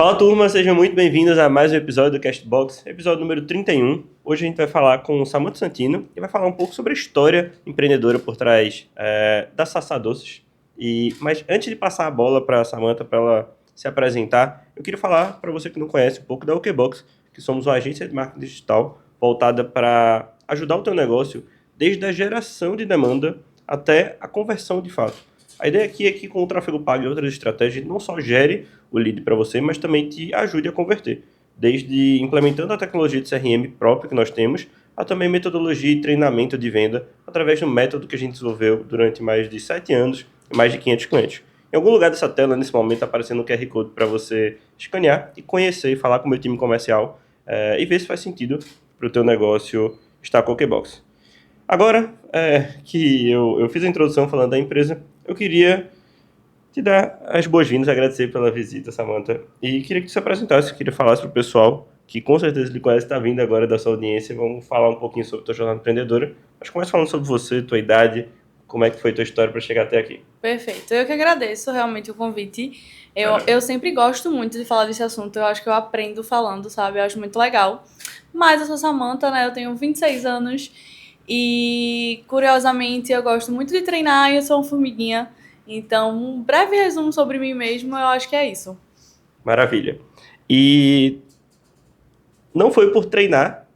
Fala turma, sejam muito bem-vindos a mais um episódio do Castbox, episódio número 31. Hoje a gente vai falar com o Samantha Santino e vai falar um pouco sobre a história empreendedora por trás da Sassá Doces. Mas antes de passar a bola para a Samantha, para ela se apresentar, eu queria falar para você que não conhece um pouco da OKBox, que somos uma agência de marketing digital voltada para ajudar o teu negócio desde a geração de demanda até a conversão de fato. A ideia aqui é que com o tráfego pago e outras estratégias não só gere o lead para você, mas também te ajude a converter. Desde implementando a tecnologia de CRM própria que nós temos, a também metodologia e treinamento de venda através do método que a gente desenvolveu durante mais de 7 anos e mais de 500 clientes. Em algum lugar dessa tela, nesse momento, está aparecendo um QR Code para você escanear e conhecer e falar com o meu time comercial e ver se faz sentido para o teu negócio estar com o OKBox. Agora que eu fiz a introdução falando da empresa, eu queria te dar as boas-vindas, agradecer pela visita, Samantha, e queria que tu se apresentasse, queria falar para o pessoal, que com certeza lhe conhece, está vindo agora da sua audiência, vamos falar um pouquinho sobre a tua jornada empreendedora, mas começa falando sobre você, tua idade, como é que foi a tua história para chegar até aqui. Perfeito, eu que agradeço realmente o convite, eu sempre gosto muito de falar desse assunto, eu acho que eu aprendo falando, sabe, eu acho muito legal, mas eu sou Samantha, né, eu tenho 26 anos, e curiosamente eu gosto muito de treinar e eu sou uma formiguinha. Então, um breve resumo sobre mim mesmo, eu acho que é isso. Maravilha. E não foi por treinar,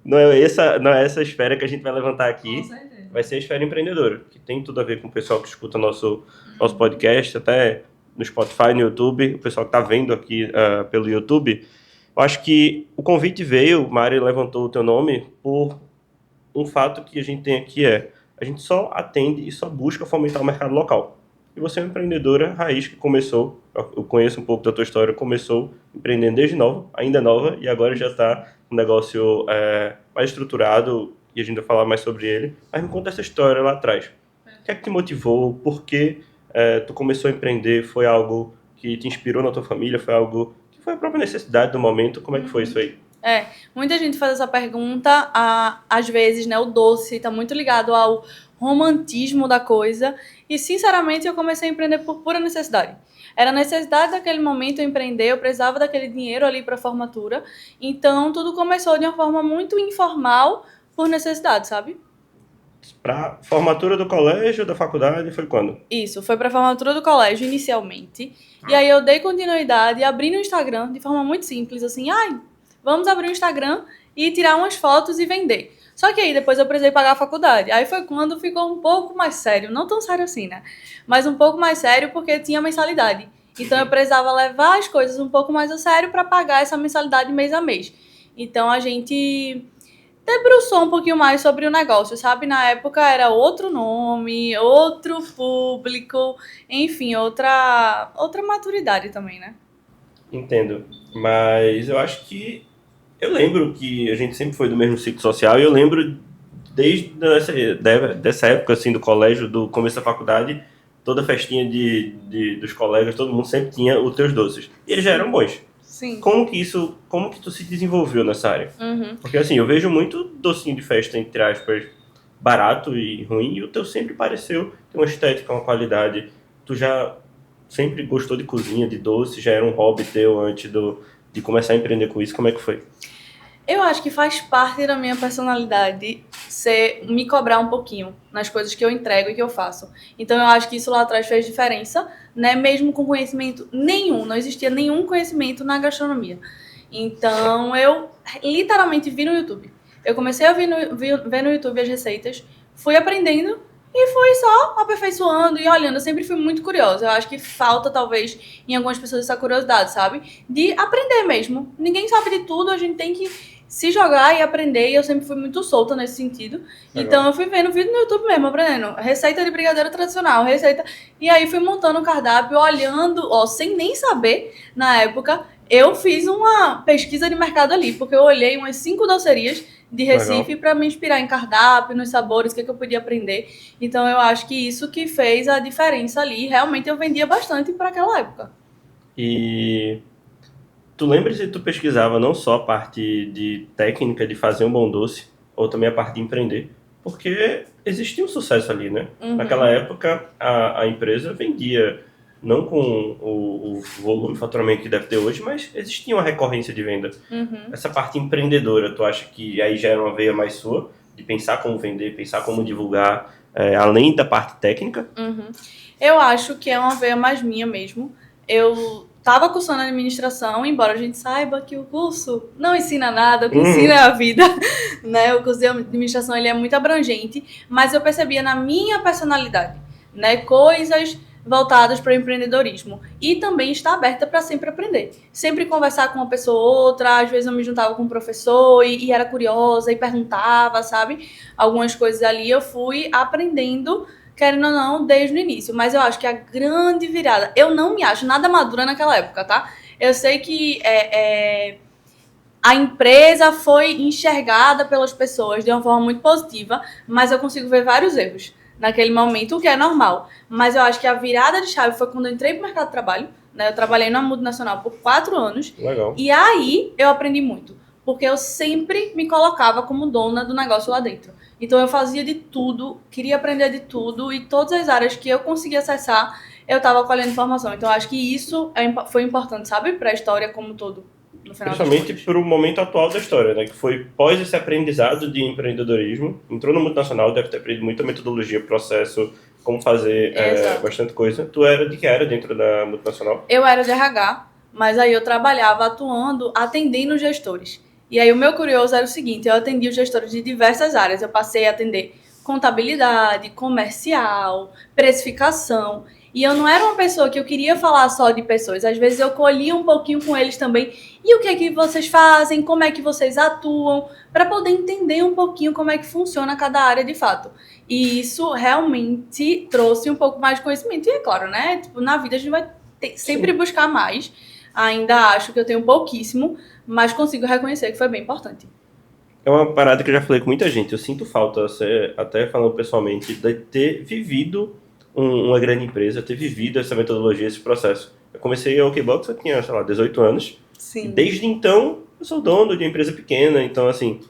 não é essa esfera que a gente vai levantar aqui. Com certeza. Vai ser a esfera empreendedora, que tem tudo a ver com o pessoal que escuta nosso podcast, até no Spotify, no YouTube, o pessoal que está vendo aqui pelo YouTube. Eu acho que o convite veio, Mari levantou o teu nome, por um fato que a gente tem aqui a gente só atende e só busca fomentar o mercado local. E você é uma empreendedora raiz que começou, eu conheço um pouco da tua história, começou empreendendo desde nova, ainda nova, e agora já está um negócio mais estruturado, e a gente vai falar mais sobre ele. Mas me conta essa história lá atrás. O que é que te motivou? Por que tu começou a empreender? Foi algo que te inspirou na tua família? Foi algo que foi a própria necessidade do momento? Como é que foi isso aí? Muita gente faz essa pergunta, às vezes, né, o doce está muito ligado ao romantismo da coisa, e sinceramente eu comecei a empreender por pura necessidade. Era a necessidade daquele momento eu empreender, eu precisava daquele dinheiro ali para a formatura, então tudo começou de uma forma muito informal, por necessidade, sabe? Para formatura do colégio, da faculdade, foi quando? Isso, foi para a formatura do colégio inicialmente, e aí eu dei continuidade, abri no Instagram de forma muito simples, assim, vamos abrir o Instagram e tirar umas fotos e vender. Só que aí depois eu precisei pagar a faculdade. Aí foi quando ficou um pouco mais sério. Não tão sério assim, né? Mas um pouco mais sério porque tinha mensalidade. Então eu precisava levar as coisas um pouco mais a sério para pagar essa mensalidade mês a mês. Então a gente debruçou um pouquinho mais sobre o negócio, sabe? Na época era outro nome, outro público, enfim, outra maturidade também, né? Entendo. Mas eu acho que eu lembro que a gente sempre foi do mesmo ciclo social e eu lembro desde dessa época, assim, do colégio, do começo da faculdade, toda festinha dos colegas, todo mundo sempre tinha os teus doces. E eles já eram bons. Sim. Como que tu se desenvolveu nessa área? Porque assim, eu vejo muito docinho de festa, entre aspas, barato e ruim, e o teu sempre pareceu ter uma estética, uma qualidade. Tu já sempre gostou de cozinha, de doce, já era um hobby teu antes de começar a empreender com isso, como é que foi? Eu acho que faz parte da minha personalidade me cobrar um pouquinho nas coisas que eu entrego e que eu faço. Então eu acho que isso lá atrás fez diferença, né? Mesmo com conhecimento nenhum, não existia nenhum conhecimento na gastronomia. Então eu literalmente vi no YouTube. Eu comecei a ver no YouTube as receitas, fui aprendendo e fui só aperfeiçoando e olhando. Eu sempre fui muito curiosa. Eu acho que falta, talvez, em algumas pessoas essa curiosidade, sabe? De aprender mesmo. Ninguém sabe de tudo, a gente tem que se jogar e aprender, e eu sempre fui muito solta nesse sentido. Legal. Então eu fui vendo vídeo no YouTube mesmo, aprendendo receita de brigadeiro tradicional, e aí fui montando o cardápio, olhando, sem nem saber, na época, eu fiz uma pesquisa de mercado ali, porque eu olhei umas 5 docerias de Recife para me inspirar em cardápio, nos sabores, o que eu podia aprender. Então eu acho que isso que fez a diferença ali, realmente eu vendia bastante para aquela época. E tu lembra se tu pesquisava não só a parte de técnica de fazer um bom doce, ou também a parte de empreender? Porque existia um sucesso ali, né? Naquela época, a empresa vendia não com o volume de faturamento que deve ter hoje, mas existia uma recorrência de venda. Essa parte empreendedora, tu acha que aí já era uma veia mais sua, de pensar como vender, pensar como divulgar, além da parte técnica? Eu acho que é uma veia mais minha mesmo. Eu estava cursando administração, embora a gente saiba que o curso não ensina nada, o que ensina é a vida, né? O curso de administração ele é muito abrangente, mas eu percebia na minha personalidade, né, coisas voltadas para o empreendedorismo e também estar aberta para sempre aprender, sempre conversar com uma pessoa ou outra. Às vezes eu me juntava com um professor e era curiosa e perguntava, sabe? Algumas coisas ali eu fui aprendendo, querendo ou não, desde o início. Mas eu acho que a grande virada... Eu não me acho nada madura naquela época, tá? Eu sei que a empresa foi enxergada pelas pessoas de uma forma muito positiva, mas eu consigo ver vários erros naquele momento, o que é normal. Mas eu acho que a virada de chave foi quando eu entrei pro mercado de trabalho, né? Eu trabalhei numa multinacional por 4 anos. Legal. E aí eu aprendi muito, porque eu sempre me colocava como dona do negócio lá dentro. Então eu fazia de tudo, queria aprender de tudo, e todas as áreas que eu conseguia acessar, eu estava colhendo informação. Então eu acho que isso foi importante, sabe? Para a história como um todo. Principalmente para o momento atual da história, né? Que foi pós esse aprendizado de empreendedorismo. Entrou no multinacional, deve ter aprendido muita metodologia, processo, como fazer bastante coisa. Tu era de que era dentro da multinacional? Eu era de RH, mas aí eu trabalhava atuando, atendendo gestores. E aí o meu curioso era o seguinte, eu atendia os gestores de diversas áreas. Eu passei a atender contabilidade, comercial, precificação. E eu não era uma pessoa que eu queria falar só de pessoas. Às vezes eu colhia um pouquinho com eles também. E o que é que vocês fazem? Como é que vocês atuam? Para poder entender um pouquinho como é que funciona cada área de fato. E isso realmente trouxe um pouco mais de conhecimento. E é claro, né? Tipo, na vida a gente vai sempre buscar mais. Ainda acho que eu tenho pouquíssimo, mas consigo reconhecer que foi bem importante. É uma parada que eu já falei com muita gente. Eu sinto falta, até falando pessoalmente, de ter vivido uma grande empresa, ter vivido essa metodologia, esse processo. Eu comecei a OKBox, eu tinha, sei lá, 18 anos. Sim. E desde então, eu sou dono de uma empresa pequena. Então, assim,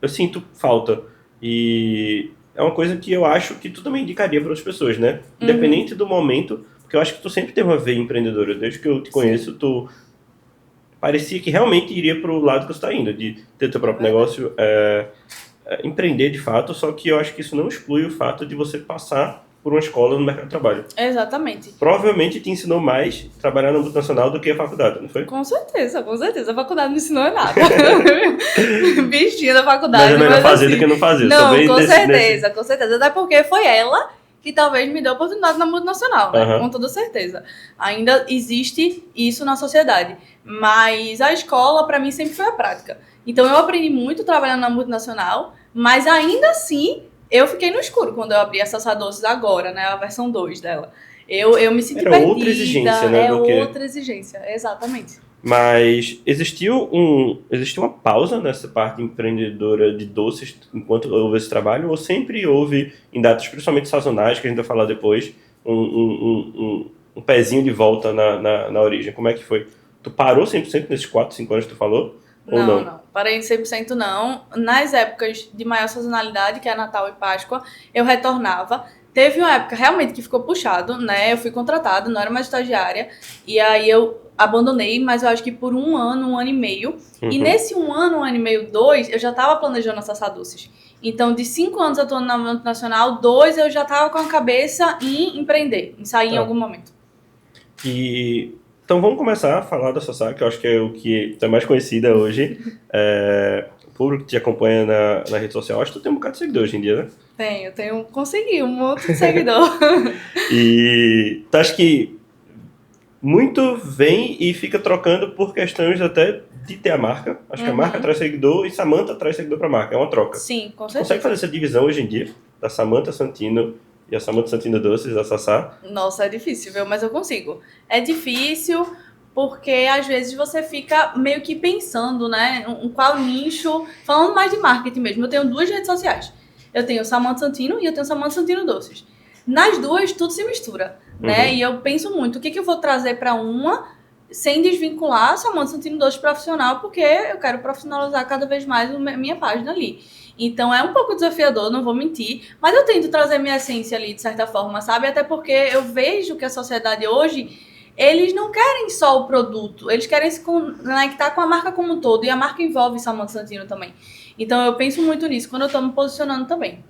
eu sinto falta. E é uma coisa que eu acho que tu também indicaria para as pessoas, né? Independente do momento, porque eu acho que tu sempre teve uma veia empreendedora. Desde que eu te conheço, tu parecia que realmente iria para o lado que você está indo, de ter teu próprio negócio, empreender de fato, só que eu acho que isso não exclui o fato de você passar por uma escola no mercado de trabalho. Exatamente. Provavelmente te ensinou mais trabalhar na multinacional do que a faculdade, não foi? Com certeza, com certeza. A faculdade não ensinou nada. Bichinha da faculdade. Mas é melhor fazer do que não fazer. Não, com certeza, com certeza. Até porque foi ela que talvez me deu oportunidade na multinacional, né? Com toda certeza. Ainda existe isso na sociedade. Mas a escola, para mim, sempre foi a prática. Então, eu aprendi muito trabalhando na multinacional, mas ainda assim, eu fiquei no escuro quando eu abri a Sassá Doces agora, né? A versão 2 dela. Eu me senti perdida. Outra exigência, né? Outra exigência, exatamente. Mas existiu uma pausa nessa parte empreendedora de doces enquanto houve esse trabalho? Ou sempre houve, em datas principalmente sazonais, que a gente vai falar depois, um pezinho de volta na origem? Como é que foi? Tu parou 100% nesses 4, 5 anos que tu falou? Ou não? Não, parei em 100% não. Nas épocas de maior sazonalidade, que é Natal e Páscoa, eu retornava. Teve uma época realmente que ficou puxado, né? Eu fui contratada, não era mais estagiária. E aí eu abandonei, mas eu acho que por um ano e meio. E nesse um ano e meio, 2, eu já estava planejando a Sassá Doces. Então, de 5 anos atuando na multinacional, 2 eu já estava com a cabeça em empreender, em sair em algum momento. Então vamos começar a falar da Sassá, que eu acho que é o que é mais conhecida hoje. O público que te acompanha na rede social, acho que tu tem um bocado de seguidor hoje em dia, né? Consegui um monte de seguidor. E tu acha que muito vem e fica trocando por questões até de ter a marca. Acho que a marca traz seguidor e Samantha traz seguidor pra marca. É uma troca. Sim, com certeza. Consegue fazer essa divisão hoje em dia? Da Samantha Santino e a Samantha Santino Doces, a Sassá? Nossa, é difícil, viu? Mas eu consigo. É difícil porque às vezes você fica meio que pensando, né? Qual nicho... Falando mais de marketing mesmo, eu tenho 2 redes sociais. Eu tenho Samantha Santino e eu tenho Samantha Santino Doces. Nas 2, tudo se mistura, né? E eu penso muito, o que eu vou trazer para uma sem desvincular a Samantha Santino Doces profissional, porque eu quero profissionalizar cada vez mais a minha página ali. Então é um pouco desafiador, não vou mentir, mas eu tento trazer minha essência ali, de certa forma, sabe? Até porque eu vejo que a sociedade hoje, eles não querem só o produto, eles querem se conectar com a marca como um todo, e a marca envolve Samantha Santino também. Então eu penso muito nisso quando eu tô me posicionando também.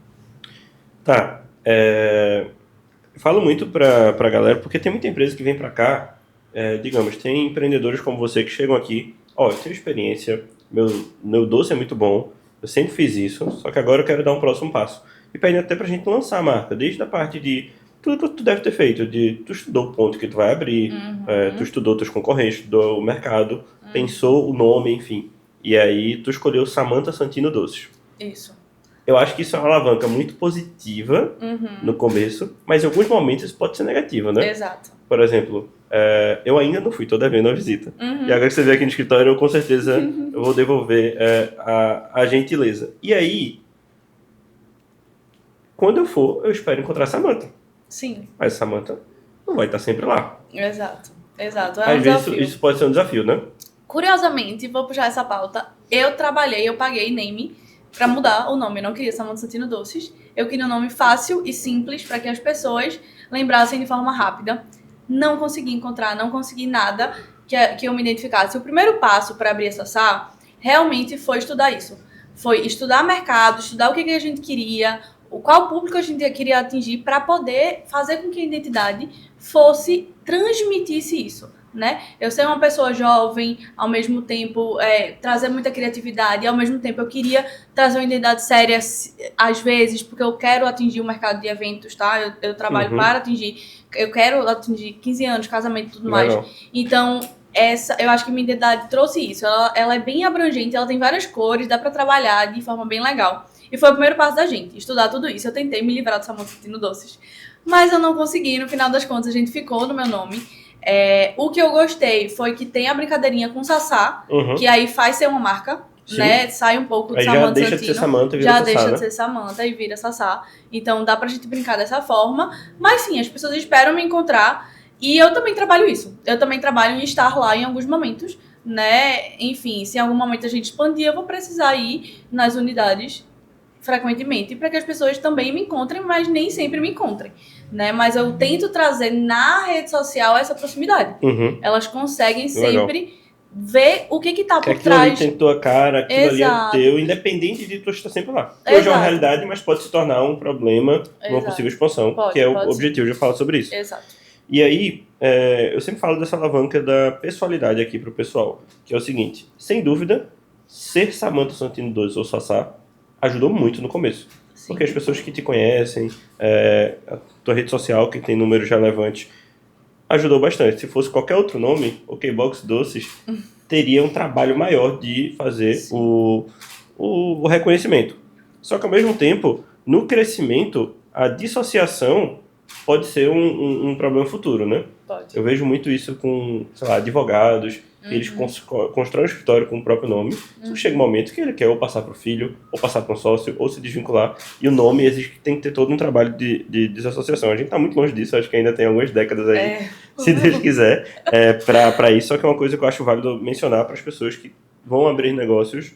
Tá. Eu falo muito pra galera, porque tem muita empresa que vem pra cá, digamos, tem empreendedores como você que chegam aqui, ó, eu tenho experiência, meu doce é muito bom, eu sempre fiz isso, só que agora eu quero dar um próximo passo. E pedem até pra gente lançar a marca, desde a parte de tudo que tu deve ter feito, de tu estudou o ponto que tu vai abrir, tu estudou teus concorrentes, estudou o mercado, pensou o nome, enfim. E aí tu escolheu Samantha Santino Doces. Isso. Eu acho que isso é uma alavanca muito positiva no começo, mas em alguns momentos isso pode ser negativo, né? Exato. Por exemplo, eu ainda não fui, tô devendo uma visita. E agora que você veio aqui no escritório, eu com certeza eu vou devolver a gentileza. E aí, quando eu for, eu espero encontrar a Samantha. Sim. Mas a Samantha não vai estar sempre lá. Exato. Exato. É um Às vezes desafio. isso pode ser um desafio, né? Curiosamente, vou puxar essa pauta. Eu paguei name pra mudar o nome. Eu não queria Samantha Santino Doces. Eu queria um nome fácil e simples para que as pessoas lembrassem de forma rápida. Não consegui encontrar, não consegui nada que eu me identificasse. O primeiro passo para abrir a Sassá realmente foi estudar isso. Foi estudar mercado, estudar o que a gente queria, qual público a gente queria atingir para poder fazer com que a identidade transmitisse isso. Né? Eu ser uma pessoa jovem, ao mesmo tempo trazer muita criatividade, e ao mesmo tempo eu queria trazer uma identidade séria às vezes, porque eu quero atingir o mercado de eventos, tá? Eu trabalho para atingir, eu quero atingir 15 anos, casamento e tudo mais. Então, eu acho que minha identidade trouxe isso. Ela é bem abrangente, ela tem várias cores, dá para trabalhar de forma bem legal. E foi o primeiro passo da gente, estudar tudo isso. Eu tentei me livrar do Samantha Santino Doces, mas eu não consegui. No final das contas, a gente ficou no meu nome. O que eu gostei foi que tem a brincadeirinha com o Sassá, que aí faz ser uma marca, né? Sai um pouco do Samantha Santino. Já deixa de ser Samantha e vira Sassá, deixa de ser Samantha e vira Sassá. Então dá pra gente brincar dessa forma. Mas sim, as pessoas esperam me encontrar. E eu também trabalho isso. Eu também trabalho em estar lá em alguns momentos, né? Enfim, se em algum momento a gente expandir, eu vou precisar ir nas unidades frequentemente para que as pessoas também me encontrem, mas nem sempre me encontrem, né? Mas eu tento trazer na rede social essa proximidade. Elas conseguem sempre ver o que tá por trás. Aquilo ali tem tua cara, aquilo ali é teu, independente de tu estar sempre lá. Hoje é uma realidade, mas pode se tornar um problema numa possível expansão, que é o objetivo de falar sobre isso. Exato. E aí, eu sempre falo dessa alavanca da pessoalidade aqui pro pessoal, que é o seguinte, sem dúvida, ser Samantha Santino 2 ou Sassá ajudou muito no começo. Sim. Porque as pessoas que te conhecem, a tua rede social, que tem números relevantes, ajudou bastante. Se fosse qualquer outro nome, Okbox Doces teria um trabalho maior de fazer o reconhecimento. Só que, ao mesmo tempo, no crescimento, a dissociação pode ser um problema futuro, né? Pode. Eu vejo muito isso com, sei lá, advogados, que eles constroem um escritório com o próprio nome. Só chega um momento que ele quer ou passar para o filho, ou passar para um sócio, ou se desvincular. E o nome exige que tem que ter todo um trabalho de desassociação. A gente está muito longe disso, acho que ainda tem algumas décadas aí, se Deus quiser, para isso. Só que é uma coisa que eu acho válido mencionar para as pessoas que vão abrir negócios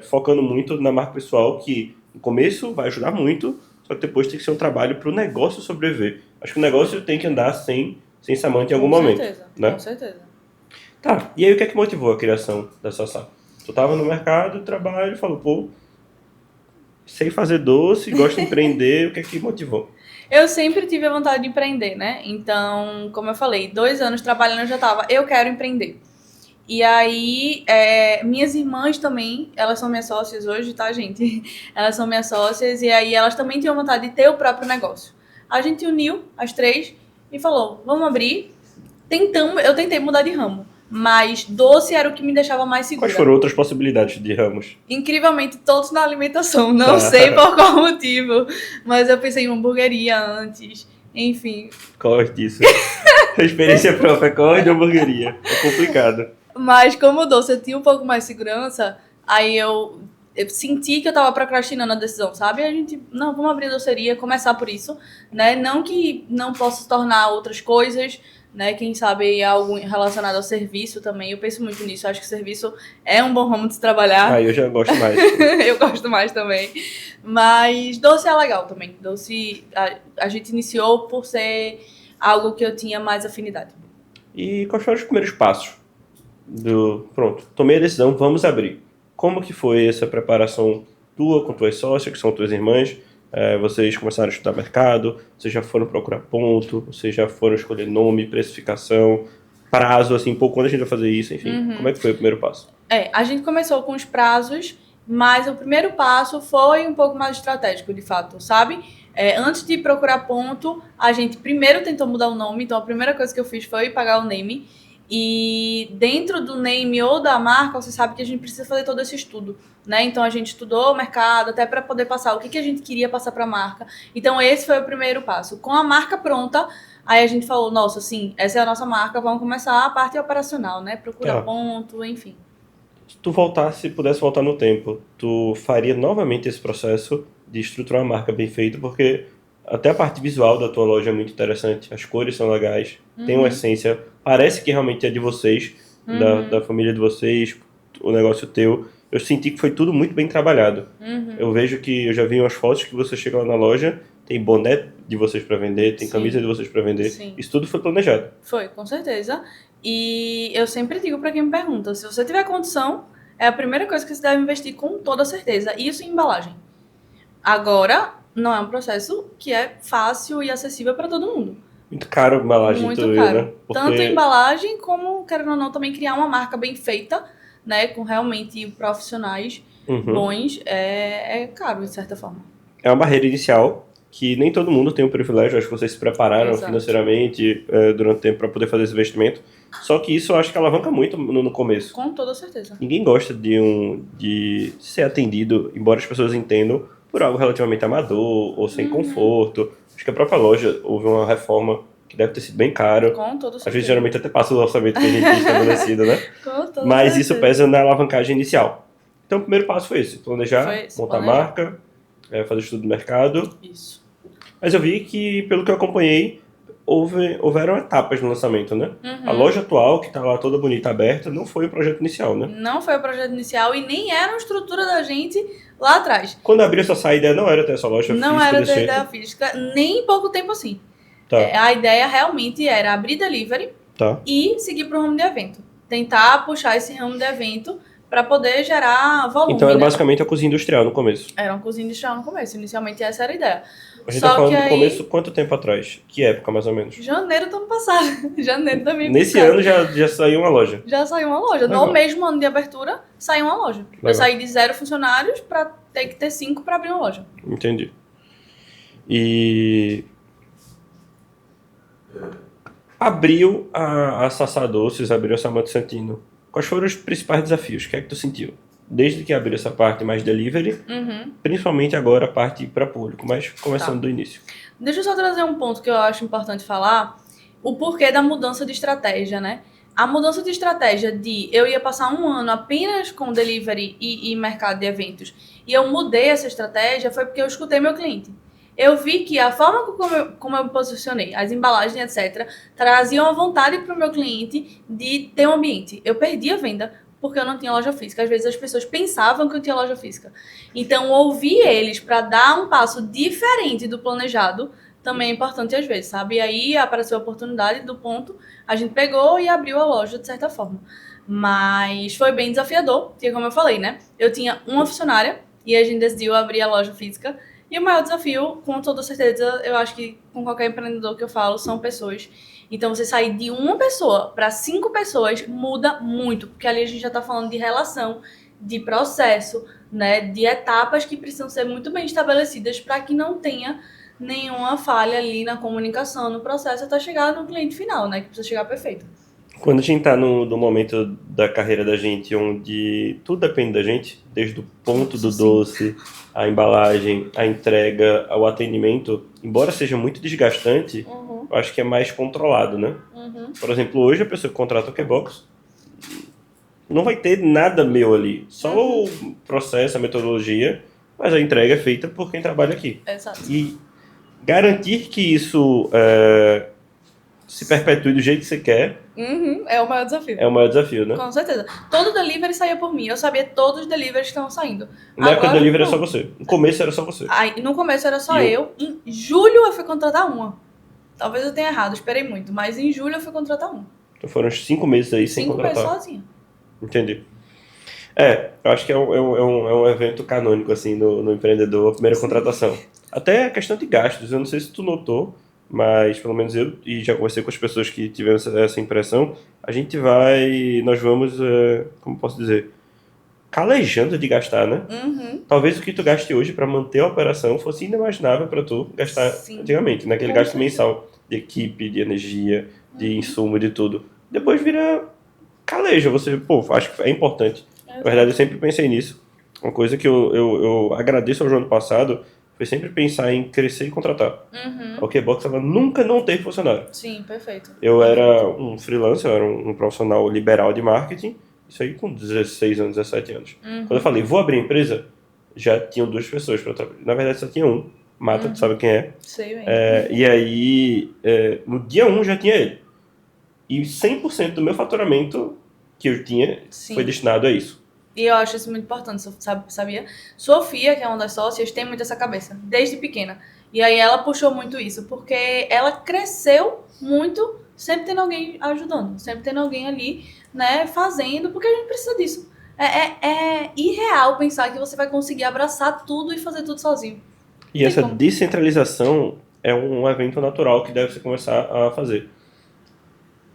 focando muito na marca pessoal, que no começo vai ajudar muito, só que depois tem que ser um trabalho para o negócio sobreviver. Acho que o negócio tem que andar sem Samantha em algum momento. Né? Com certeza. Tá, e aí o que é que motivou a criação da Sassá? Tu tava no mercado de trabalho e falou, pô, sei fazer doce, gosto de empreender, o que é que motivou? Eu sempre tive a vontade de empreender, né? Então, como eu falei, 2 anos trabalhando eu já tava, eu quero empreender. E aí, minhas irmãs também, elas são minhas sócias hoje, tá, gente? Elas são minhas sócias e aí elas também tinham vontade de ter o próprio negócio. A gente uniu as 3 e falou, vamos abrir. Eu tentei mudar de ramo, mas doce era o que me deixava mais segura. Quais foram outras possibilidades de ramos? Incrivelmente, todos na alimentação. Não sei por qual motivo, mas eu pensei em hamburgueria antes. Enfim. Corre disso. Experiência própria, corre de hamburgueria. É complicado. Mas como doce eu tinha um pouco mais de segurança, aí eu senti que eu tava procrastinando a decisão, sabe? A gente, não, vamos abrir a doceria, começar por isso, né? Não que não possa se tornar outras coisas, né? Quem sabe algo relacionado ao serviço também. Eu penso muito nisso. Eu acho que serviço é um bom ramo de se trabalhar. Eu já gosto mais. Eu gosto mais também. Mas doce é legal também. Doce, a gente iniciou por ser algo que eu tinha mais afinidade. E quais foram os primeiros passos? Pronto, tomei a decisão, vamos abrir. Como que foi essa preparação tua com tuas sócias, que são tuas irmãs? Vocês começaram a estudar mercado, vocês já foram procurar ponto, vocês já foram escolher nome, precificação, prazo, assim, pô, quando a gente vai fazer isso, enfim. Como é que foi o primeiro passo? A gente começou com os prazos, mas o primeiro passo foi um pouco mais estratégico, de fato, sabe? Antes de procurar ponto, a gente primeiro tentou mudar o nome, então a primeira coisa que eu fiz foi pagar o name. E dentro do name ou da marca, você sabe que a gente precisa fazer todo esse estudo, né? Então a gente estudou o mercado até para poder passar o que a gente queria passar para a marca. Então esse foi o primeiro passo. Com a marca pronta, aí a gente falou, nossa, sim, essa é a nossa marca, vamos começar a parte operacional, né? Procurar ponto, enfim. Se tu pudesse voltar no tempo, tu faria novamente esse processo de estruturar uma marca bem feita, porque até a parte visual da tua loja é muito interessante, as cores são legais, tem uma essência, parece que realmente é de vocês, da família de vocês, o negócio teu. Eu senti que foi tudo muito bem trabalhado. Eu vejo que, eu já vi umas fotos que você chega lá na loja, tem boné de vocês para vender, tem camisa de vocês para vender, isso tudo foi planejado. Foi, com certeza. E eu sempre digo para quem me pergunta, se você tiver condição, é a primeira coisa que você deve investir com toda certeza, isso em embalagem. Agora, não é um processo que é fácil e acessível para todo mundo. Muito caro a embalagem. Muito caro. Né? Porque... Tanto a embalagem como, querendo ou não, também criar uma marca bem feita, né? Com realmente profissionais bons, é caro, de certa forma. É uma barreira inicial que nem todo mundo tem o privilégio. Acho que vocês se prepararam financeiramente durante o tempo para poder fazer esse investimento. Só que isso eu acho que alavanca muito no começo. Com toda certeza. Ninguém gosta de ser atendido, embora as pessoas entendam, por algo relativamente amador ou sem conforto. Acho que a própria loja houve uma reforma que deve ter sido bem cara. Com toda certeza. Às vezes, geralmente, até passa o orçamento que a gente tinha estabelecido, né? Com toda Mas certeza. isso pesa na alavancagem inicial. Então, o primeiro passo foi esse. Planejar, montar a marca, fazer estudo do mercado. Isso. Mas eu vi que, pelo que eu acompanhei, houveram etapas no lançamento, né? A loja atual, que está lá toda bonita, aberta, não foi o projeto inicial, né? Não foi o projeto inicial e nem era a estrutura da gente lá atrás. Quando abriu essa ideia, não era ter essa loja física? Não era ter ideia física, nem em pouco tempo assim. Tá. A ideia realmente era abrir delivery e seguir para o ramo de evento. Tentar puxar esse ramo de evento para poder gerar volume. Então era basicamente a cozinha industrial no começo. Era uma cozinha industrial no começo. Inicialmente essa era a ideia. A gente tá falando do começo quanto tempo atrás? Que época, mais ou menos? Janeiro do ano passado. Janeiro de 2024. Nesse ano já saiu uma loja? Já saiu uma loja. Legal. No mesmo ano de abertura, saiu uma loja. Legal. Eu saí de 0 funcionários para ter que ter 5 para abrir uma loja. Entendi. E... abriu a Sassá Doces, abriu a Samantha Santino. Quais foram os principais desafios? O que é que tu sentiu? Desde que abriu essa parte mais delivery, principalmente agora a parte para público, mas começando do início. Deixa eu só trazer um ponto que eu acho importante falar, o porquê da mudança de estratégia, né? A mudança de estratégia de eu ia passar um ano apenas com delivery e mercado de eventos, e eu mudei essa estratégia, foi porque eu escutei meu cliente. Eu vi que a forma como eu me posicionei, as embalagens, etc., traziam a vontade para o meu cliente de ter um ambiente. Eu perdi a venda porque eu não tinha loja física. Às vezes as pessoas pensavam que eu tinha loja física. Então, ouvir eles para dar um passo diferente do planejado também é importante às vezes, sabe? E aí apareceu a oportunidade do ponto, a gente pegou e abriu a loja de certa forma. Mas foi bem desafiador, porque como eu falei, né? Eu tinha uma funcionária e a gente decidiu abrir a loja física. E o maior desafio, com toda certeza, eu acho que com qualquer empreendedor que eu falo, são pessoas. Então, você sair de uma pessoa para 5 pessoas muda muito, porque ali a gente já está falando de relação, de processo, né, de etapas que precisam ser muito bem estabelecidas para que não tenha nenhuma falha ali na comunicação, no processo, até chegar no cliente final, né, que precisa chegar perfeito. Quando a gente está no momento da carreira da gente, onde tudo depende da gente, desde o ponto do doce, a embalagem, a entrega, o atendimento, embora seja muito desgastante, eu acho que é mais controlado, né? Por exemplo, hoje a pessoa que contrata o Qbox não vai ter nada meu ali, só o processo, a metodologia, mas a entrega é feita por quem trabalha aqui. Exato. E garantir que isso se perpetue do jeito que você quer, é o maior desafio. é o maior desafio, né? Com certeza. Todo delivery saía por mim. Eu sabia todos os deliveries que estavam saindo. Na época do Agora, delivery era não. só você. No começo era só você. Aí, no começo era só E eu. Em julho eu fui contratar uma. Talvez eu tenha errado, esperei muito. Mas em julho eu fui contratar uma. Então foram uns 5 meses aí sem 5 meses contratar. sozinha. Entendi. Eu acho que é um evento canônico, assim, no empreendedor, a primeira contratação. Até a questão de gastos, eu não sei se tu notou, mas pelo menos eu, e já conversei com as pessoas que tiveram essa impressão, nós vamos, como posso dizer, calejando de gastar, né? Talvez o que tu gaste hoje para manter a operação fosse inimaginável para tu gastar Sim. antigamente, né? Aquele Com gasto certeza. mensal de equipe, de energia, de insumo, de tudo. Depois vira caleja, você, acho que é importante. Na verdade, eu sempre pensei nisso. Uma coisa que eu agradeço ao João do passado foi sempre pensar em crescer e contratar. A OKBox, ela nunca não teve funcionário. Sim, perfeito. Eu era um freelancer, eu era um profissional liberal de marketing, isso aí com 16 anos, 17 anos. Quando eu falei, vou abrir empresa, já tinham 2 pessoas para trabalhar. Na verdade, só tinha um. Mata, tu sabe quem é. Sei bem. E aí, no dia 1 já tinha ele. E 100% do meu faturamento que eu tinha Sim. foi destinado a isso. E eu acho isso muito importante, sabia? Sofia, que é uma das sócias, tem muito essa cabeça, desde pequena. E aí ela puxou muito isso, porque ela cresceu muito, sempre tendo alguém ajudando, sempre tendo alguém ali, né, fazendo, porque a gente precisa disso. É irreal pensar que você vai conseguir abraçar tudo e fazer tudo sozinho. E essa descentralização é um evento natural que deve se começar a fazer.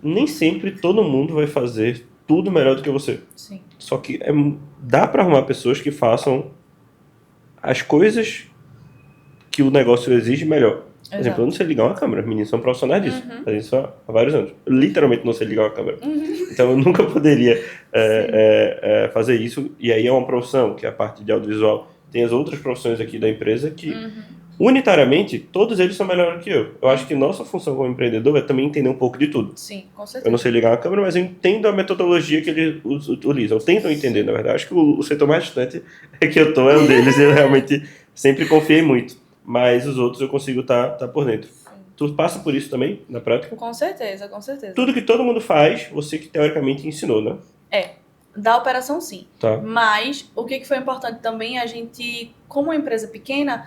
Nem sempre todo mundo vai fazer tudo melhor do que você. Sim. Só que dá para arrumar pessoas que façam as coisas que o negócio exige melhor. Por exemplo, eu não sei ligar uma câmera. Os meninos são profissionais disso. Fazem isso há vários anos. Eu literalmente não sei ligar uma câmera. Então eu nunca poderia fazer isso. E aí é uma profissão, que é a parte de audiovisual. Tem as outras profissões aqui da empresa que, unitariamente, todos eles são melhores que eu. Eu acho que nossa função como empreendedor é também entender um pouco de tudo. Sim, com certeza. Eu não sei ligar uma câmera, mas eu entendo a metodologia que eles utilizam. Eu tento entender, na verdade. Acho que o setor mais distante que eu tô é um deles. E eu realmente sempre confiei muito. Mas os outros eu consigo estar por dentro. Tu passa por isso também, na prática? Com certeza, com certeza. Tudo que todo mundo faz, você que teoricamente ensinou, né? Da operação, sim. Tá. Mas o que foi importante também é a gente, como uma empresa pequena,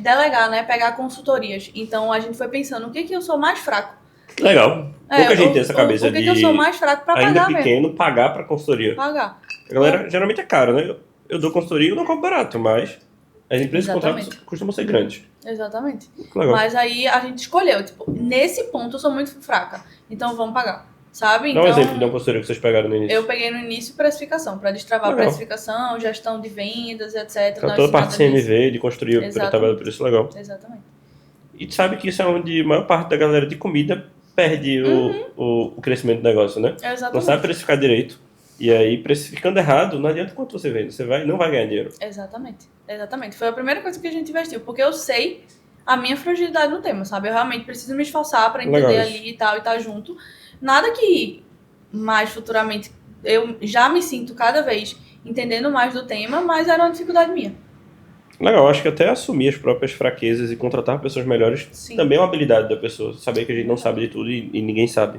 delegar, né? Pegar consultorias. Então a gente foi pensando o que eu sou mais fraco. Legal. Pouca gente tem essa cabeça o que eu sou mais fraco para ainda pagar pequeno, mesmo. pagar para consultoria. Pagar. A galera geralmente é caro, né? Eu dou consultoria e eu não cobro barato, mas as empresas de Exatamente. contratos costumam ser grandes. Exatamente. Legal. Mas aí a gente escolheu, tipo, nesse ponto eu sou muito fraca. Então vamos pagar. Sabe? Dá Então, um exemplo de uma consultoria que vocês pegaram no início. eu peguei no início precificação, para destravar Legal. precificação, gestão de vendas, etc. Tá Não toda a ensino parte nada disso. CMV, de construir a tabela de preço, legal. Exatamente. E tu sabe que isso é onde a maior parte da galera de comida perde o crescimento do negócio, né? Exatamente. Não sabe precificar direito. E aí, precificando errado, não adianta quanto você vende. Você não vai ganhar dinheiro. Exatamente. Exatamente. Foi a primeira coisa que a gente investiu, porque eu sei a minha fragilidade no tema, sabe? Eu realmente preciso me esforçar para entender Legal. ali e tal, e estar junto. Nada que mais futuramente eu já me sinto cada vez entendendo mais do tema, mas era uma dificuldade minha. Legal, acho que até assumir as próprias fraquezas e contratar pessoas melhores Sim. também é uma habilidade da pessoa. Saber que a gente não sabe de tudo e ninguém sabe.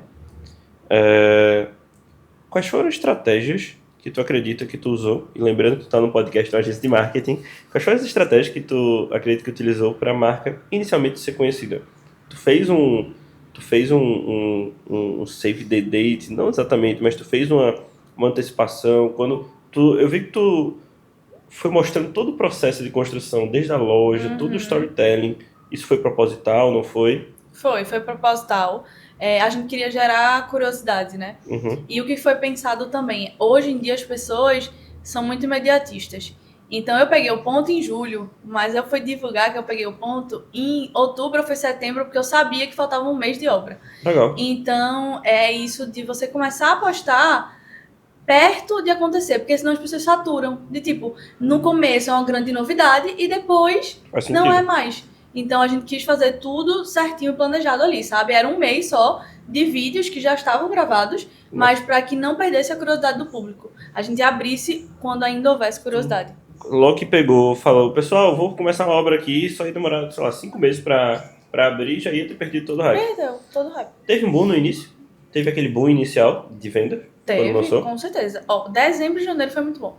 Quais foram as estratégias que tu acredita que tu usou? E lembrando que tu tá no podcast de uma agência de marketing. Quais foram as estratégias que tu acredita que utilizou para a marca inicialmente ser conhecida? Tu fez um save the date, não exatamente, mas tu fez uma antecipação. Eu vi que tu foi mostrando todo o processo de construção, desde a loja, todo o storytelling. Isso foi proposital, não foi? Foi proposital. A gente queria gerar curiosidade, né? E o que foi pensado também, hoje em dia as pessoas são muito imediatistas. Então eu peguei o ponto em julho, mas eu fui divulgar que eu peguei o ponto em outubro ou foi setembro, porque eu sabia que faltava um mês de obra. Legal. Então é isso de você começar a postar perto de acontecer, porque senão as pessoas saturam. De tipo, no começo é uma grande novidade e depois Faz sentido. não é mais. Então a gente quis fazer tudo certinho planejado ali, sabe? Era um mês só de vídeos que já estavam gravados, mas para que não perdesse a curiosidade do público. A gente abrisse quando ainda houvesse curiosidade. Logo que pegou, falou, pessoal, vou começar uma obra aqui, só ia demorar, sei lá, 5 meses para pra abrir, já ia ter perdido todo o hype. Perdeu todo o hype. Teve um boom no início? Teve aquele boom inicial de venda? Teve, quando lançou? com certeza. Ó, dezembro e janeiro foi muito bom.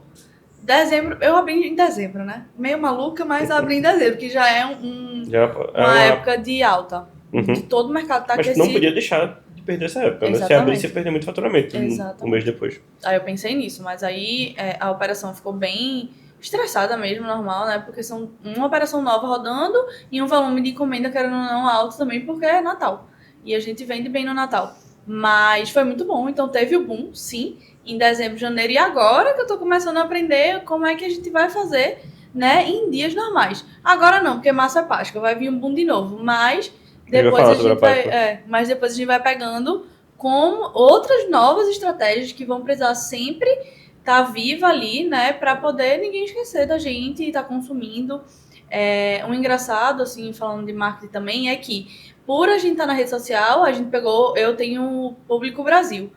Dezembro, eu abri em dezembro, né? Meio maluca, mas eu abri em dezembro, que já é uma época de alta. De todo o mercado tá Mas aquecido. não podia deixar de perder essa época, né? Se Exatamente. abrir, você perder muito faturamento um mês depois. Aí eu pensei nisso, mas aí a operação ficou bem estressada mesmo, normal, né? Porque são uma operação nova rodando e um volume de encomenda, querendo ou não, alto também, porque é Natal. E a gente vende bem no Natal. Mas foi muito bom, então teve o boom, sim, em dezembro, janeiro. E agora que eu tô começando a aprender como é que a gente vai fazer, né, em dias normais. Agora não, porque massa é Páscoa, vai vir um boom de novo. Mas depois mas depois a gente vai pegando com outras novas estratégias que vão precisar sempre estar viva ali, né, para poder ninguém esquecer da gente e tá consumindo. Um engraçado, assim, falando de marketing também, é que por a gente estar na rede social, eu tenho público Brasil.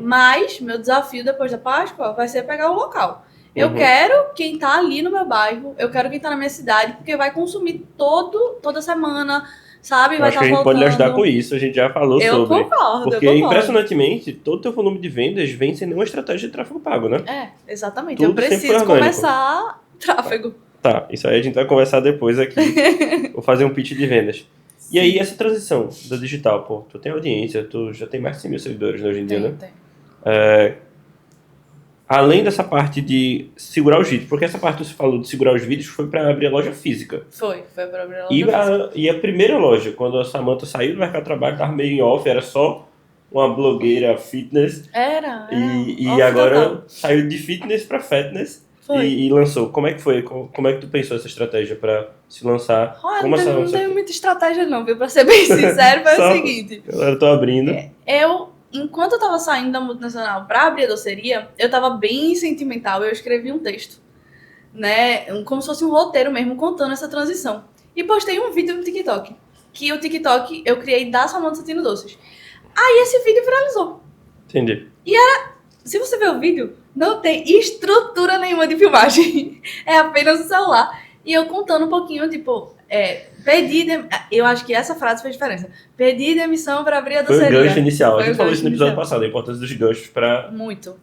Mas meu desafio depois da Páscoa vai ser pegar o local. Eu quero quem tá ali no meu bairro, eu quero quem tá na minha cidade, porque vai consumir toda semana, sabe? Vai acho que a gente pode lhe ajudar com isso, a gente já falou sobre. Eu concordo. Porque, impressionantemente, todo o teu volume de vendas vem sem nenhuma estratégia de tráfego pago, né? Exatamente. Tudo eu preciso começar tráfego. Tá, isso aí a gente vai conversar depois aqui. Vou fazer um pitch de vendas. Sim. E aí, essa transição do digital, pô, tu tem audiência, tu já tem mais de 100 mil seguidores hoje em dia, né? Tem. Além dessa parte de segurar os vídeos, porque essa parte que você falou de segurar os vídeos foi para abrir a loja física. Foi para abrir a loja física. E a primeira loja, quando a Samantha saiu do mercado de trabalho, tava meio em off, era só uma blogueira fitness. Era. E agora saiu de fitness para fatness. E lançou. Como é que foi? Como é que tu pensou essa estratégia para se lançar? Não teve muita estratégia não, viu? Pra ser bem sincero, foi o seguinte. Eu tô abrindo. Enquanto eu tava saindo da multinacional pra abrir a doceria, eu tava bem sentimental. Eu escrevi um texto, né? Como se fosse um roteiro mesmo, contando essa transição. E postei um vídeo no TikTok. Que o TikTok eu criei da Samantha Santino Doces. Aí esse vídeo viralizou. Entendi. E se você ver o vídeo, não tem estrutura nenhuma de filmagem. É apenas o celular. E eu contando um pouquinho, tipo, eu acho que essa frase fez diferença. Pedi demissão para abrir a doceria. Foi o gancho inicial. A gente falou isso no episódio passado, a importância dos ganchos para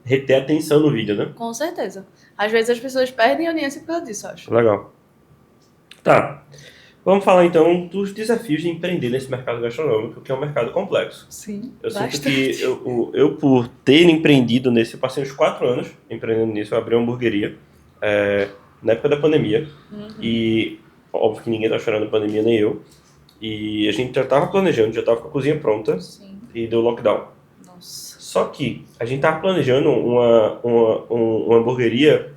reter a atenção no vídeo, né? Com certeza. Às vezes as pessoas perdem audiência por causa disso, eu acho. Legal. Tá. Vamos falar então dos desafios de empreender nesse mercado gastronômico, que é um mercado complexo. Sim, eu sinto que eu, por ter empreendido nesse, eu passei uns 4 anos empreendendo nisso, eu abri uma hamburgueria na época da pandemia. E óbvio que ninguém tá chorando na pandemia, nem eu. E a gente já tava planejando, já tava com a cozinha pronta. Sim. E deu lockdown. Nossa. Só que a gente tava planejando uma hamburgueria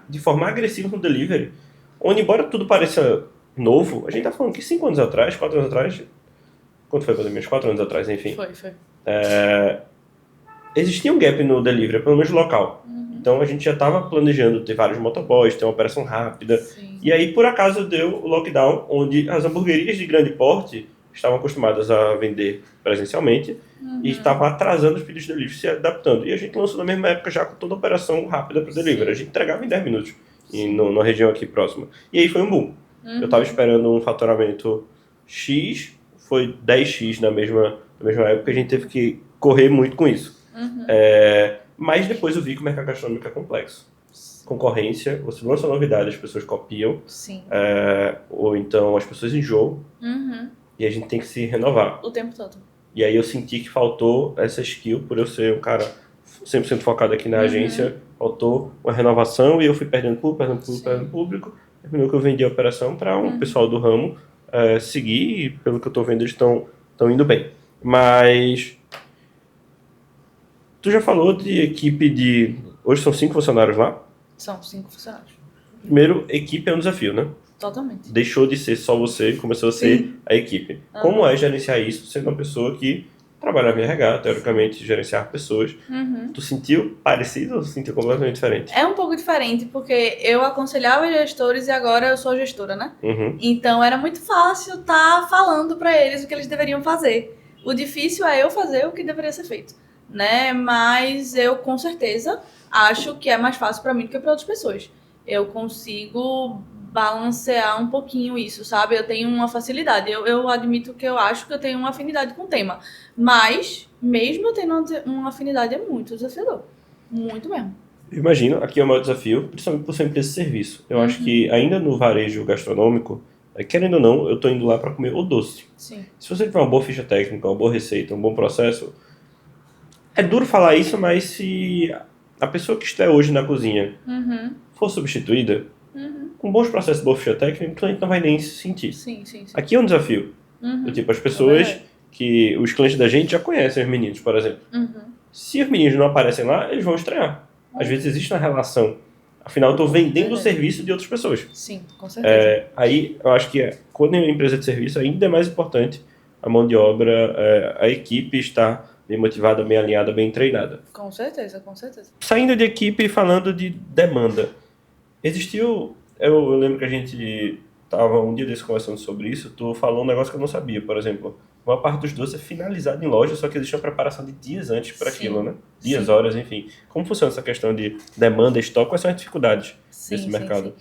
de forma agressiva no delivery, onde, embora tudo pareça novo, a gente tá falando que 5 anos atrás, 4 anos atrás, quanto foi a pandemia? 4 anos atrás, enfim. Foi. Existia um gap no delivery, pelo menos local. Então a gente já estava planejando ter vários motoboys, ter uma operação rápida. Sim. E aí, por acaso, deu o lockdown, onde as hamburguerias de grande porte estavam acostumadas a vender presencialmente e estavam atrasando os pedidos de delivery, se adaptando. E a gente lançou na mesma época já com toda a operação rápida para o delivery. A gente entregava em 10 minutos na região aqui próxima. E aí foi um boom. Eu estava esperando um faturamento X, foi 10X na mesma época, a gente teve que correr muito com isso. Mas depois eu vi que o mercado gastronômico é complexo. Concorrência, você lança novidade, as pessoas copiam. Sim. Ou então as pessoas enjoam. E a gente tem que se renovar. O tempo todo. E aí eu senti que faltou essa skill, por eu ser um cara 100% focado aqui na agência, faltou uma renovação e eu fui perdendo público. Terminou que eu vendi a operação para um pessoal do ramo seguir e pelo que eu estou vendo eles estão indo bem. Mas tu já falou de equipe de... Hoje são 5 funcionários lá? São 5 funcionários. Primeiro, equipe é um desafio, né? Totalmente. Deixou de ser só você e começou a ser a equipe. Como é gerenciar isso sendo uma pessoa que trabalhava em RH, teoricamente, gerenciar pessoas? Tu sentiu parecido ou sentiu completamente diferente? É um pouco diferente, porque eu aconselhava gestores e agora eu sou gestora, né? Então era muito fácil estar falando para eles o que eles deveriam fazer. O difícil é eu fazer o que deveria ser feito, né? Mas eu, com certeza, acho que é mais fácil para mim do que para outras pessoas. Eu consigo balancear um pouquinho isso, sabe? Eu tenho uma facilidade. Eu admito que eu acho que eu tenho uma afinidade com o tema. Mas, mesmo eu tendo uma afinidade, é muito desafiador. Muito mesmo. Eu imagino, aqui é o maior desafio, principalmente por ser uma empresa de serviço. Eu acho que ainda no varejo gastronômico, querendo ou não, eu tô indo lá para comer o doce. Sim. Se você tiver uma boa ficha técnica, uma boa receita, um bom processo, é duro falar isso, mas se a pessoa que está hoje na cozinha for substituída, com bons processos, boa ficha técnica, o cliente não vai nem se sentir. Sim. Aqui é um desafio. Tipo, as pessoas que os clientes da gente já conhecem os meninos, por exemplo. Se os meninos não aparecem lá, eles vão estranhar. Às vezes existe uma relação. Afinal, eu estou vendendo o serviço de outras pessoas. Sim, com certeza. Aí, eu acho que quando é uma empresa de serviço, ainda é mais importante a mão de obra, a equipe estar bem motivada, bem alinhada, bem treinada. Com certeza, com certeza. Saindo de equipe e falando de demanda. Existiu... Eu lembro que a gente estava um dia desse conversando sobre isso, tu falou um negócio que eu não sabia. Por exemplo, uma parte dos doces é finalizada em loja, só que existe uma preparação de dias antes para aquilo, né? Dias, horas, enfim. Como funciona essa questão de demanda, estoque? Quais são as dificuldades desse mercado?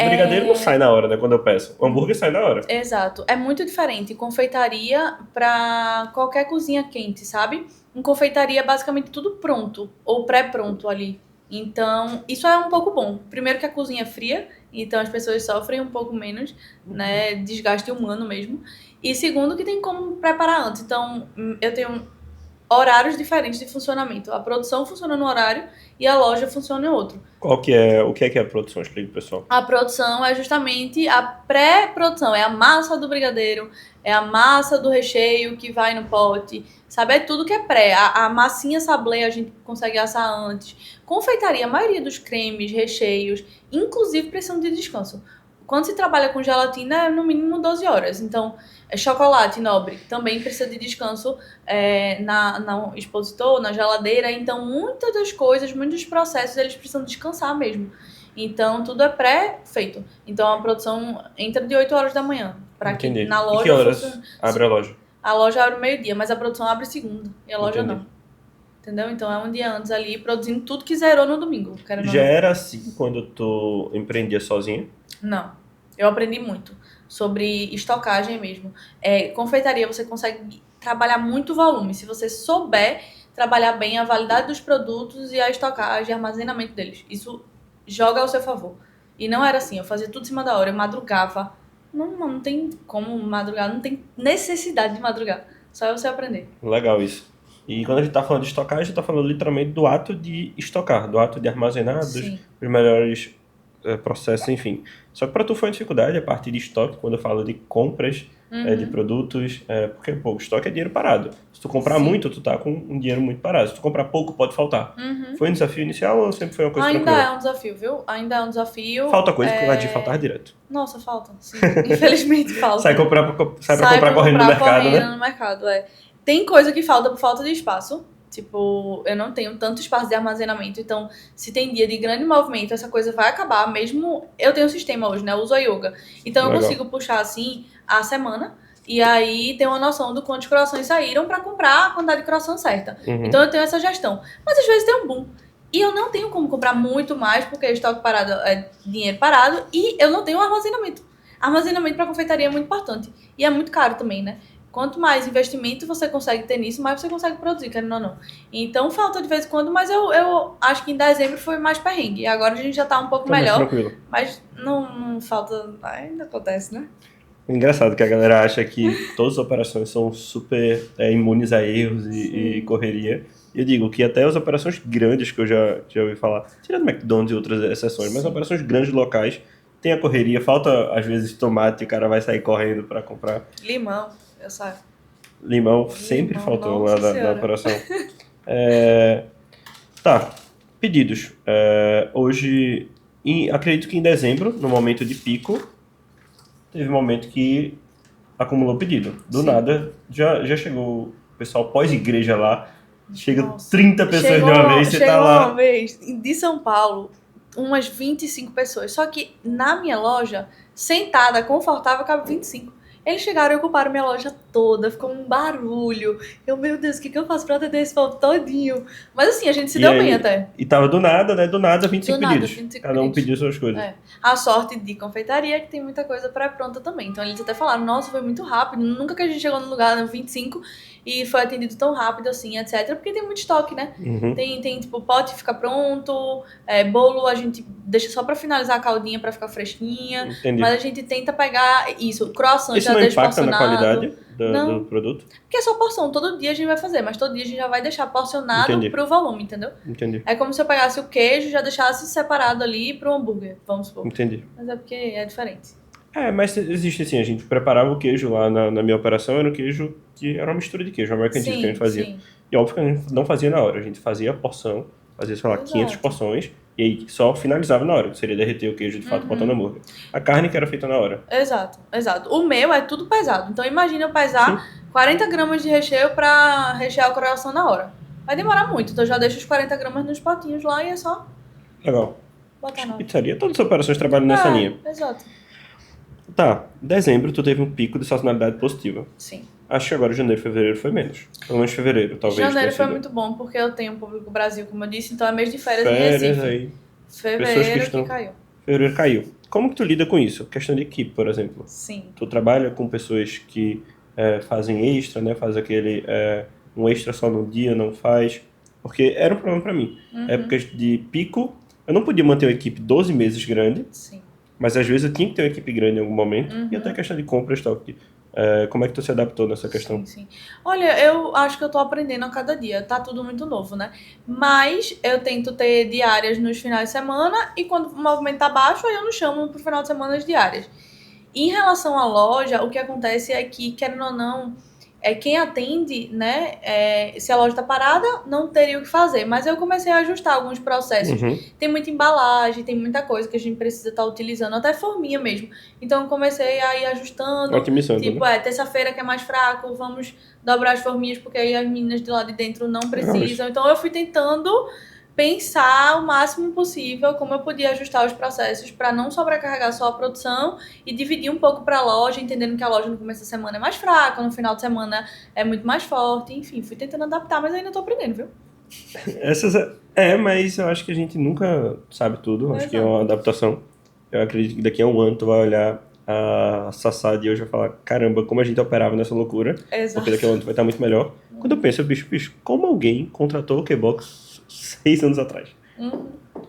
O brigadeiro não sai na hora, né? Quando eu peço. O hambúrguer sai na hora. Exato. É muito diferente confeitaria para qualquer cozinha quente, sabe? Em confeitaria é basicamente tudo pronto, ou pré-pronto ali. Então, isso é um pouco bom. Primeiro que a cozinha é fria, então as pessoas sofrem um pouco menos, né? Desgaste humano mesmo. E segundo que tem como preparar antes. Então, eu tenho horários diferentes de funcionamento. A produção funciona no horário e a loja funciona em outro. O que é a produção? Explica pro pessoal. A produção é justamente a pré-produção. É a massa do brigadeiro, é a massa do recheio que vai no pote. Sabe, é tudo que é pré. A massinha sablé a gente consegue assar antes. Confeitaria, a maioria dos cremes, recheios, inclusive precisam de descanso. Quando se trabalha com gelatina, é no mínimo 12 horas. Então, chocolate nobre também precisa de descanso na expositor, na geladeira. Então, muitas das coisas, muitos dos processos, eles precisam descansar mesmo. Então, tudo é pré-feito. Então, a produção entra de 8 horas da manhã. Entendi. Na loja, e que horas abre a loja? A loja abre meio-dia, mas a produção abre segunda. E a loja Entendi. não. Entendeu? Então, é um dia antes ali, produzindo tudo que zerou no domingo. Já era assim quando tu empreendia sozinha? Não. Eu aprendi muito sobre estocagem mesmo. Confeitaria, você consegue trabalhar muito volume. Se você souber trabalhar bem a validade dos produtos e a estocagem, armazenamento deles. Isso joga ao seu favor. E não era assim. Eu fazia tudo em cima da hora. Eu madrugava. Não tem como madrugar. Não tem necessidade de madrugar. Só você aprender. Legal isso. E quando a gente tá falando de estocar, a gente tá falando literalmente do ato de estocar, do ato de armazenar, dos melhores processos, enfim. Só que para tu foi uma dificuldade a parte de estoque, quando eu falo de compras de produtos, porque, pô, o estoque é dinheiro parado. Se tu comprar muito, tu tá com um dinheiro muito parado. Se tu comprar pouco, pode faltar. Foi um desafio inicial ou sempre foi uma coisa tranquila? Ainda é um desafio, viu? Ainda é um desafio. Falta coisa porque vai de faltar direto. Nossa, falta, sim. Infelizmente falta. Sai pra comprar correndo no mercado, né? No mercado, Tem coisa que falta por falta de espaço. Tipo, eu não tenho tanto espaço de armazenamento, então se tem dia de grande movimento, essa coisa vai acabar, mesmo... Eu tenho um sistema hoje, né? Eu uso a yoga. Então eu consigo puxar, assim, a semana, e aí ter uma noção do quantos croissants saíram pra comprar a quantidade de croissant certa. Então eu tenho essa gestão. Mas às vezes tem um boom. E eu não tenho como comprar muito mais, porque estoque parado é dinheiro parado, e eu não tenho armazenamento. Armazenamento pra confeitaria é muito importante. E é muito caro também, né? Quanto mais investimento você consegue ter nisso, mais você consegue produzir, querendo ou não. Então, falta de vez em quando, mas eu acho que em dezembro foi mais perrengue. E agora a gente já tá um pouco melhor. Tranquilo. Mas não falta... Ainda acontece, né? Engraçado que a galera acha que todas as operações são super imunes a erros e correria. Eu digo que até as operações grandes que eu já ouvi falar, tirando McDonald's e outras exceções, mas operações grandes locais, tem a correria, falta às vezes tomate e o cara vai sair correndo para comprar. Limão. Eu saio. Limão sempre faltou lá da operação. Tá, pedidos. Hoje, acredito que em dezembro, no momento de pico, teve um momento que acumulou pedido. Do nada, já chegou o pessoal pós-igreja lá, chega 30 pessoas de uma vez, você tá lá. Uma vez, de São Paulo, umas 25 pessoas. Só que na minha loja, sentada, confortável, cabe 25. Eles chegaram e ocuparam minha loja toda, ficou um barulho. Meu Deus, o que eu faço pra atender esse povo todinho? Mas assim, a gente se E deu bem aí, até. e tava do nada, né? Do nada, 25 Do nada, pedidos. 25 Cada um pedidos. pediu suas coisas. É. A sorte de confeitaria é que tem muita coisa pré-pronta também. Então eles até falaram, nossa, foi muito rápido. Nunca que a gente chegou no lugar no 25 e foi atendido tão rápido assim, etc. Porque tem muito estoque, né? Uhum. Tem tipo, pote fica pronto, bolo a gente deixa só pra finalizar a caldinha pra ficar fresquinha. Entendi. Mas a gente tenta pegar isso, croissant Isso já não deixa impacta na porcionado. qualidade Não. do produto? Porque é só porção, todo dia a gente vai fazer, mas todo dia a gente já vai deixar porcionado Entendi. pro volume, entendeu? Entendi. É como se eu pegasse o queijo e já deixasse separado ali pro hambúrguer, vamos supor. Entendi. Mas é porque é diferente. Mas existe assim, a gente preparava o queijo lá na minha operação, era um queijo que era uma mistura de queijo, American cheese que a gente fazia. Sim. E óbvio que a gente não fazia na hora, a gente fazia a porção, fazia, sei lá, Exato. 500 porções, e aí só finalizava na hora, que seria derreter o queijo de fato, botando hambúrguer. A carne que era feita na hora. Exato. O meu é tudo pesado. Então imagina eu pesar 40 gramas de recheio pra rechear o coração na hora. Vai demorar muito, então eu já deixo os 40 gramas nos potinhos lá e é só Legal. botar na hora. Pizzaria, todas as operações trabalham nessa linha. Exato. Tá, dezembro tu teve um pico de sazonalidade positiva. Sim. Acho que agora janeiro e fevereiro foi menos. Pelo menos fevereiro, talvez. Janeiro tenha foi sido. muito bom, porque eu tenho público Brasil, como eu disse, então é mês de férias, em Férias Recife. aí. Fevereiro que caiu. Fevereiro caiu. Como que tu lida com isso? Questão de equipe, por exemplo. Sim. Tu trabalha com pessoas que fazem extra, né? Faz aquele um extra só no dia, não faz. Porque era um problema pra mim. Épocas de pico, eu não podia manter uma equipe 12 meses grande, Sim. mas às vezes eu tinha que ter uma equipe grande em algum momento. E até questão de compra e estoque. Como é que tu se adaptou nessa questão? Sim. Olha, eu acho que eu tô aprendendo a cada dia. Tá tudo muito novo, né? Mas eu tento ter diárias nos finais de semana e quando o movimento tá baixo, aí eu não chamo pro final de semana as diárias. Em relação à loja, o que acontece é que, querendo ou não, quem atende, né? Se a loja tá parada, não teria o que fazer. Mas eu comecei a ajustar alguns processos. Tem muita embalagem, tem muita coisa que a gente precisa estar utilizando, até forminha mesmo. Então eu comecei a ir ajustando. Otimizando, Tipo, né? terça-feira que é mais fraco, vamos dobrar as forminhas, porque aí as meninas de lá de dentro não precisam. Então eu fui tentando pensar o máximo possível como eu podia ajustar os processos para não sobrecarregar só a produção e dividir um pouco para a loja, entendendo que a loja no começo da semana é mais fraca, no final de semana é muito mais forte. Enfim, fui tentando adaptar, mas ainda tô aprendendo, viu? Mas eu acho que a gente nunca sabe tudo. Acho que é Exato. uma adaptação. Eu acredito que daqui a um ano tu vai olhar a Sassá de hoje e vai falar, caramba, como a gente operava nessa loucura. Exato. Porque daqui a um ano tu vai estar muito melhor. Quando eu penso, bicho, como alguém contratou o K-Box 6 anos atrás?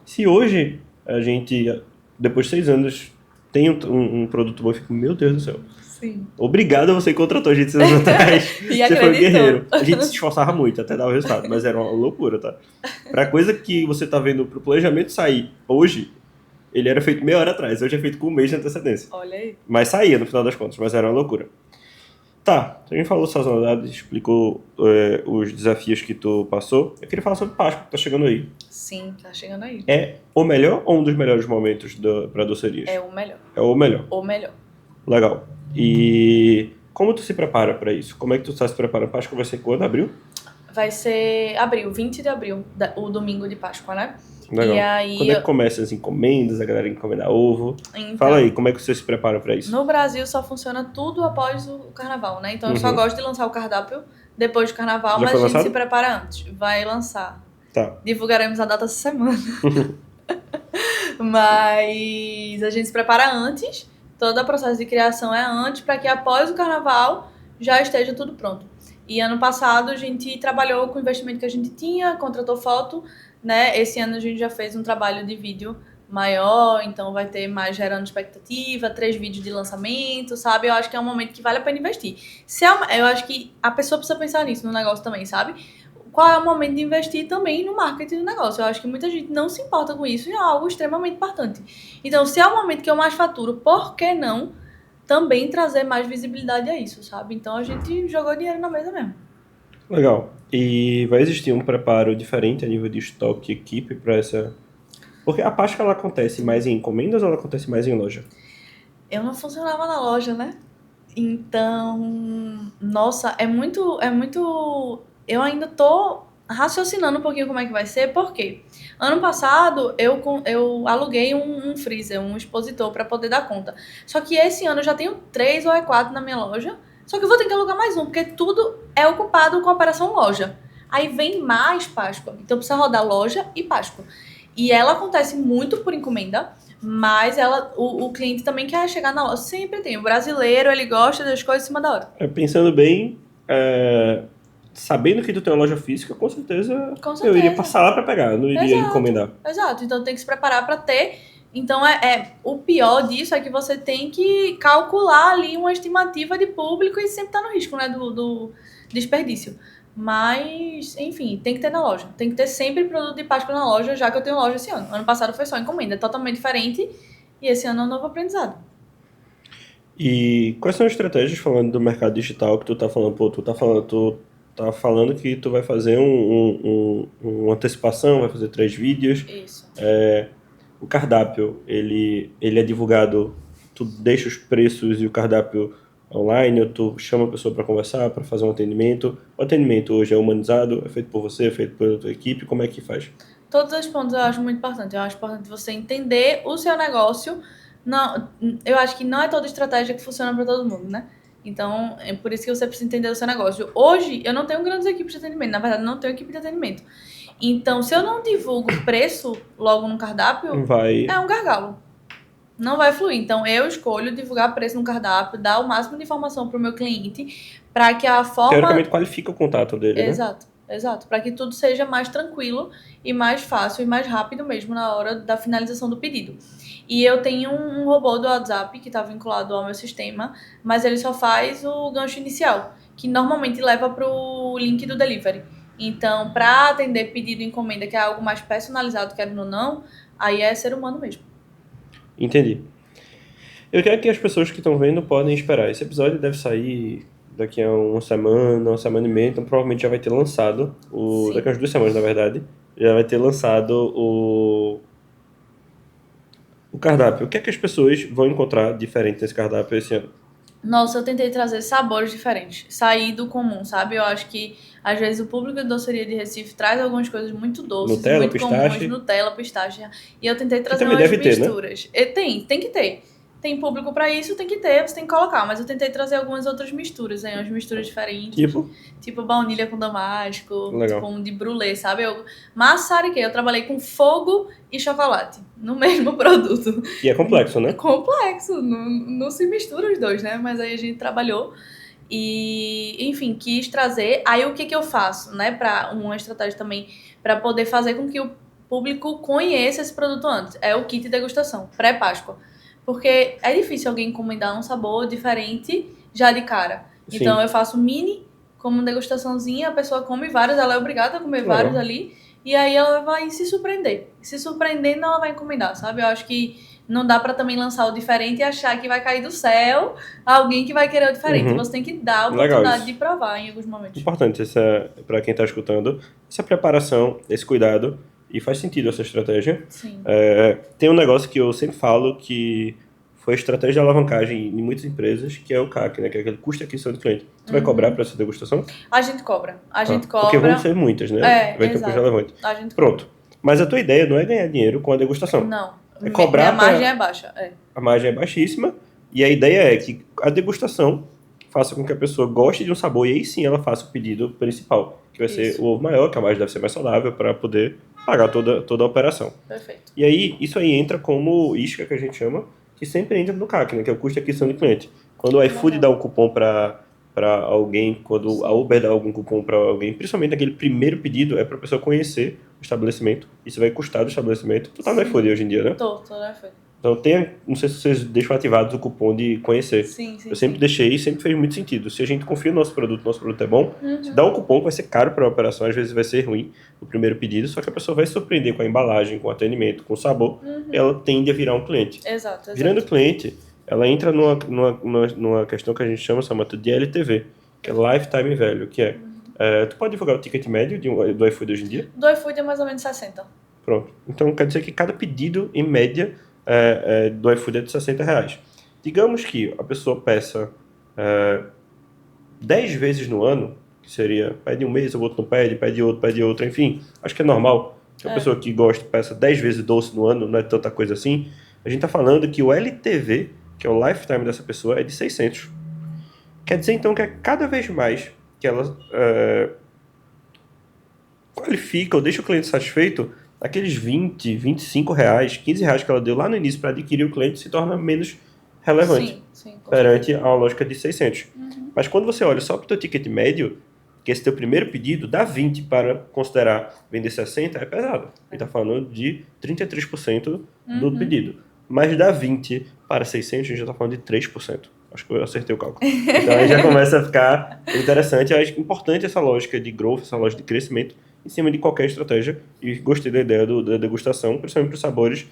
Se hoje a gente, depois de 6 anos, tem um produto bom, eu fico, meu Deus do céu. Sim. Obrigado a você que contratou a gente 6 anos atrás. E Você foi um acreditou. guerreiro. A gente se esforçava muito até dar o resultado, mas era uma loucura, tá? Pra coisa que você tá vendo pro planejamento sair hoje, ele era feito meia hora atrás. Hoje é feito com um mês de antecedência. Olha aí. Mas saía no final das contas, mas era uma loucura. Tá, a gente falou sazonalidade, explicou os desafios que tu passou. Eu queria falar sobre Páscoa, que tá chegando aí. Sim, tá chegando aí. É o melhor ou um dos melhores momentos pra docerias? É o melhor. É o melhor. O melhor. Legal. E como tu se prepara pra isso? Como é que tu tá se preparando? Páscoa vai ser quando? Abril? Vai ser abril, 20 de abril, o domingo de Páscoa, né? Legal. E aí, Quando é que começam as encomendas, a galera encomenda ovo? então, Fala aí, como é que você se prepara pra isso? no Brasil só funciona tudo após o carnaval, né? Então eu só gosto de lançar o cardápio depois do carnaval, Já mas foi a gente lançado? se prepara antes. Vai lançar. Tá. Divulgaremos a data essa semana. Mas a gente se prepara antes, todo o processo de criação é antes, para que após o carnaval já esteja tudo pronto. E ano passado a gente trabalhou com o investimento que a gente tinha, contratou foto, né? Esse ano a gente já fez um trabalho de vídeo maior, então vai ter mais gerando expectativa, 3 vídeos de lançamento, sabe? Eu acho que é um momento que vale a pena investir. Eu acho que a pessoa precisa pensar nisso no negócio também, sabe? Qual é o momento de investir também no marketing do negócio? Eu acho que muita gente não se importa com isso e é algo extremamente importante. Então, se é o momento que eu mais faturo, por que não também trazer mais visibilidade a isso, sabe? Então, a gente jogou dinheiro na mesa mesmo. Legal. E vai existir um preparo diferente a nível de estoque e equipe para essa... Porque a Páscoa ela acontece mais em encomendas ou ela acontece mais em loja? Eu não funcionava na loja, né? Então, nossa, é muito... Eu ainda tô raciocinando um pouquinho como é que vai ser, porque ano passado eu aluguei um freezer, um expositor para poder dar conta. Só que esse ano eu já tenho 3 ou 4 na minha loja, só que eu vou ter que alugar mais um, porque tudo é ocupado com a operação loja. Aí vem mais Páscoa, então precisa rodar loja e Páscoa. E ela acontece muito por encomenda, mas o cliente também quer chegar na loja. Sempre tem. O brasileiro, ele gosta das coisas em cima da hora. Pensando bem, sabendo que tu tem uma loja física, com certeza Com eu iria certeza. passar lá pra pegar, eu não iria encomendar. Exato, então tem que se preparar para ter. Então, o pior disso é que você tem que calcular ali uma estimativa de público e sempre tá no risco, né, do desperdício. Mas, enfim, tem que ter na loja. Tem que ter sempre produto de Páscoa na loja, já que eu tenho loja esse ano. Ano passado foi só encomenda, é totalmente diferente. E esse ano é um novo aprendizado. E quais são as estratégias, falando do mercado digital, que tu tá falando? Pô, tu tá falando que tu vai fazer uma antecipação, vai fazer 3 vídeos. Isso. O cardápio, ele é divulgado, tu deixa os preços e o cardápio online, ou tu chama a pessoa para conversar, para fazer um atendimento. O atendimento hoje é humanizado, é feito por você, é feito pela tua equipe, como é que faz? Todos os pontos eu acho muito importante. Eu acho importante você entender o seu negócio. Não, eu acho que não é toda estratégia que funciona para todo mundo, né? Então, é por isso que você precisa entender o seu negócio. Hoje, eu não tenho grandes equipes de atendimento. Na verdade, não tenho equipe de atendimento. Então, se eu não divulgo preço logo no cardápio, é um gargalo. Não vai fluir. Então, eu escolho divulgar preço no cardápio, dar o máximo de informação para o meu cliente, para que a forma... Teoricamente, qualifica o contato dele, né? Exato. Para que tudo seja mais tranquilo e mais fácil e mais rápido mesmo na hora da finalização do pedido. E eu tenho um robô do WhatsApp que está vinculado ao meu sistema, mas ele só faz o gancho inicial, que normalmente leva para o link do delivery. Então, para atender pedido e encomenda, que é algo mais personalizado, querendo ou não, aí é ser humano mesmo. Entendi. Eu quero que as pessoas que estão vendo podem esperar. Esse episódio deve sair daqui a uma semana e meia, então provavelmente já vai ter lançado, daqui a umas 2 semanas, na verdade, já vai ter lançado o cardápio. O que é que as pessoas vão encontrar diferente nesse cardápio esse ano? Nossa, eu tentei trazer sabores diferentes, sair do comum, sabe? Eu acho que, às vezes, o público de doceria de Recife traz algumas coisas muito doces, Nutella, muito pistache. comuns, Nutella, pistache. E eu tentei trazer também umas deve ter, né? misturas. E tem que ter. Tem público pra isso, tem que ter, você tem que colocar. Mas eu tentei trazer algumas outras misturas, né? Umas misturas diferentes. Tipo baunilha com damasco, Legal. tipo um de brulê, sabe? Eu maçariquei, eu trabalhei com fogo e chocolate no mesmo produto. E é complexo, né? Complexo, não se mistura os dois, né? Mas aí a gente trabalhou e, enfim, quis trazer. Aí o que eu faço, né? Para uma estratégia também para poder fazer com que o público conheça esse produto antes. É o kit degustação, pré-Páscoa. Porque é difícil alguém encomendar um sabor diferente já de cara. Sim. Então eu faço mini, como degustaçãozinha, a pessoa come vários, ela é obrigada a comer vários ali. E aí ela vai se surpreender. Se surpreendendo, ela vai encomendar, sabe? Eu acho que não dá pra também lançar o diferente e achar que vai cair do céu alguém que vai querer o diferente. Você tem que dar a oportunidade de provar em alguns momentos. Importante, para quem tá escutando, essa preparação, esse cuidado, e faz sentido essa estratégia. Sim. Tem um negócio que eu sempre falo que foi a estratégia de alavancagem em muitas empresas, que é o CAC, né? Que é aquele custo de aquisição do cliente. Tu vai cobrar para essa degustação? A gente cobra. Porque vão ser muitas, né? Vai ter um custo relevante. Pronto. Mas a tua ideia não é ganhar dinheiro com a degustação. Não. É cobrar. A margem é baixa. A margem é baixíssima. E a ideia é que a degustação faça com que a pessoa goste de um sabor e aí sim ela faça o pedido principal, que vai ser o ovo maior, que a margem deve ser mais saudável para poder pagar toda a operação. Perfeito. E aí, isso aí entra como isca, que a gente chama, que sempre entra no CAC, né? Que é o custo de aquisição de cliente. Quando o iFood dá um cupom para alguém, quando a Uber dá algum cupom para alguém, principalmente aquele primeiro pedido, é para a pessoa conhecer o estabelecimento. Isso vai custar do estabelecimento. Tu tá no iFood hoje em dia, né? Tô no iFood. Então não sei se vocês deixam ativados o cupom de conhecer. Sim. Eu sempre deixei e sempre fez muito sentido. Se a gente confia no nosso produto é bom, se dá um cupom que vai ser caro para a operação, às vezes vai ser ruim o primeiro pedido, só que a pessoa vai se surpreender com a embalagem, com o atendimento, com o sabor, e ela tende a virar um cliente. Exato. Virando cliente, ela entra numa questão que a gente chama de LTV, que é Lifetime Value, que tu pode divulgar o ticket médio do iFood hoje em dia? Do iFood é mais ou menos 60. Pronto. Então quer dizer que cada pedido, em média, do iFood é de R$60. Digamos que a pessoa peça 10 vezes no ano, que seria pede um mês, o outro não pede outro, enfim. Acho que é normal que a pessoa que gosta peça 10 vezes doce no ano, não é tanta coisa assim. A gente tá falando que o LTV, que é o lifetime dessa pessoa, é de 600. Quer dizer, então, que é cada vez mais que ela qualifica ou deixa o cliente satisfeito, aqueles 20, 25 reais, 15 reais que ela deu lá no início para adquirir o cliente se torna menos relevante Sim, perante a lógica de 600. Mas quando você olha só para o teu ticket médio, que esse teu primeiro pedido dá 20 para considerar vender 60, é pesado. A gente está falando de 33% do pedido. Mas dá 20 para 600, a gente já está falando de 3%. Acho que eu acertei o cálculo. Então aí já começa a ficar interessante. Eu acho importante essa lógica de growth, essa lógica de crescimento em cima de qualquer estratégia. E gostei da ideia da degustação, principalmente para os sabores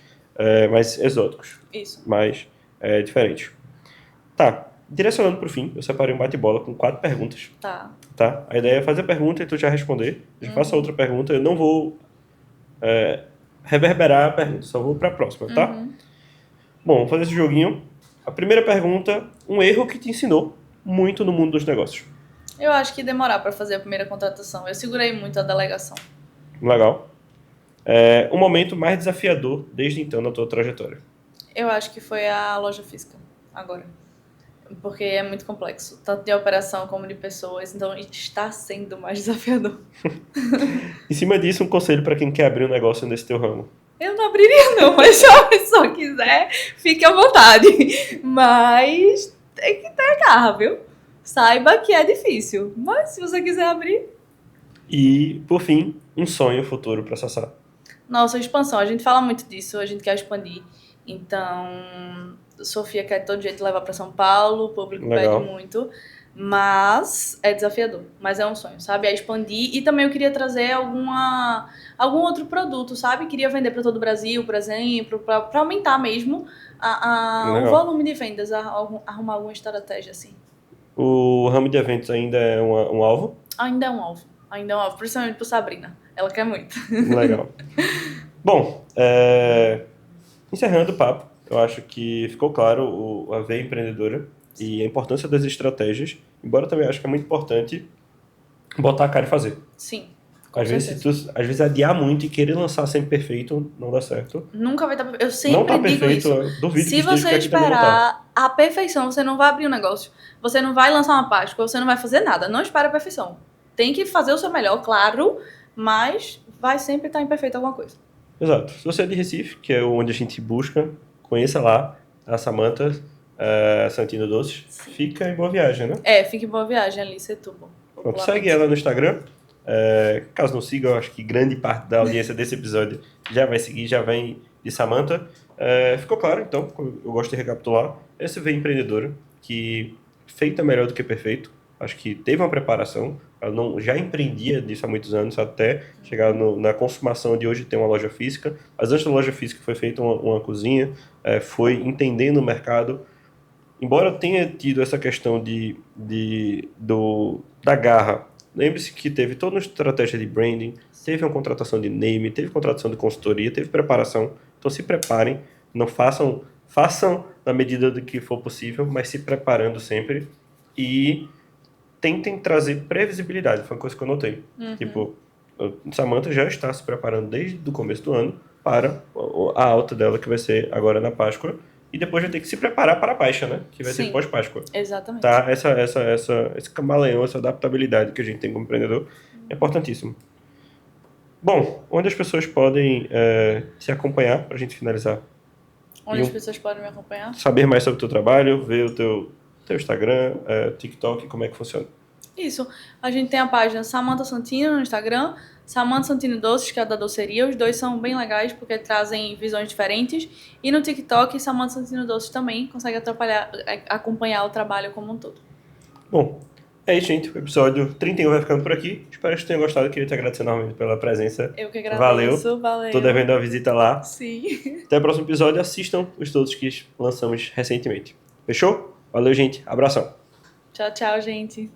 mais exóticos. Isso. Mais diferentes. Tá. Direcionando para o fim, eu separei um bate-bola com 4 perguntas. Tá? A ideia é fazer a pergunta e tu já responder. Eu já faço a outra pergunta. Eu não vou reverberar a pergunta, só vou para a próxima, tá? Bom, vamos fazer esse joguinho. A primeira pergunta, um erro que te ensinou muito no mundo dos negócios. Eu acho que demorar para fazer a primeira contratação. Eu segurei muito a delegação. Legal. Um momento mais desafiador desde então na tua trajetória. Eu acho que foi a loja física, agora. Porque é muito complexo, tanto de operação como de pessoas, então está sendo mais desafiador. Em cima disso, um conselho para quem quer abrir um negócio nesse teu ramo. Eu não abriria não, mas se a pessoa quiser, fique à vontade. Mas tem que ter garra, viu? Saiba que é difícil, mas se você quiser abrir... E, por fim, um sonho futuro para Sassá. Nossa, expansão, a gente fala muito disso, a gente quer expandir. Então, Sofia quer de todo jeito levar para São Paulo, o público Legal. pede muito, mas é desafiador, mas é um sonho, sabe? É expandir e também eu queria trazer algum outro produto, sabe? Queria vender para todo o Brasil, por exemplo, para aumentar mesmo o volume de vendas, arrumar alguma estratégia assim. O ramo de eventos ainda é um alvo? Ainda é um alvo, principalmente para Sabrina, ela quer muito. Legal. Bom, encerrando o papo, eu acho que ficou claro a veia empreendedora e a importância das estratégias, embora eu também acho que é muito importante botar a cara e fazer. Sim, às vezes adiar muito e querer lançar sempre perfeito não dá certo. Nunca vai estar perfeito. Eu sempre não tá digo perfeito, isso. duvido Se que você esperar a perfeição, você não vai abrir um negócio. Você não vai lançar uma Páscoa, você não vai fazer nada. Não espere a perfeição. Tem que fazer o seu melhor, claro, mas vai sempre estar imperfeito alguma coisa. Exato. Se você é de Recife, que é onde a gente busca, conheça lá a Samantha Santino Doces. Sim. Fica em Boa Viagem, né? Fica em Boa Viagem ali, Setúbal. Segue ela no Instagram. Caso não siga, eu acho que grande parte da audiência desse episódio já vai seguir, já vem de Samantha. Ficou claro, então, eu gosto de recapitular. Essa veia empreendedora, que feita melhor do que perfeito. Acho que teve uma preparação. Ela já empreendia disso há muitos anos, até chegar na consumação de hoje ter uma loja física. Mas antes da loja física foi feita uma cozinha, foi entendendo o mercado. Embora tenha tido essa questão da garra, lembre-se que teve toda uma estratégia de branding, teve uma contratação de name, teve contratação de consultoria, teve preparação. Então se preparem, não façam na medida do que for possível, mas se preparando sempre e tentem trazer previsibilidade. Foi uma coisa que eu notei. Tipo, Samantha já está se preparando desde o começo do ano para a alta dela, que vai ser agora na Páscoa. E depois vai ter que se preparar para a baixa, né? Que vai ser pós-Páscoa. Exatamente. Tá? Esse camaleão, essa adaptabilidade que a gente tem como empreendedor é importantíssimo. Bom, onde as pessoas podem se acompanhar para a gente finalizar? Onde as pessoas podem me acompanhar? Saber mais sobre o teu trabalho, ver o teu Instagram, TikTok, como é que funciona? Isso. A gente tem a página Samantha Santino no Instagram, Samantha Santino Doces, que é a da doceria. Os dois são bem legais porque trazem visões diferentes. E no TikTok, Samantha Santino Doces também consegue acompanhar o trabalho como um todo. Bom, é isso, gente. O episódio 31 vai ficando por aqui. Espero que vocês tenham gostado. Queria te agradecer enormemente pela presença. Eu que agradeço. Valeu. Tô devendo uma visita lá. Sim. Até o próximo episódio. Assistam os todos que lançamos recentemente. Fechou? Valeu, gente. Abração. Tchau, gente.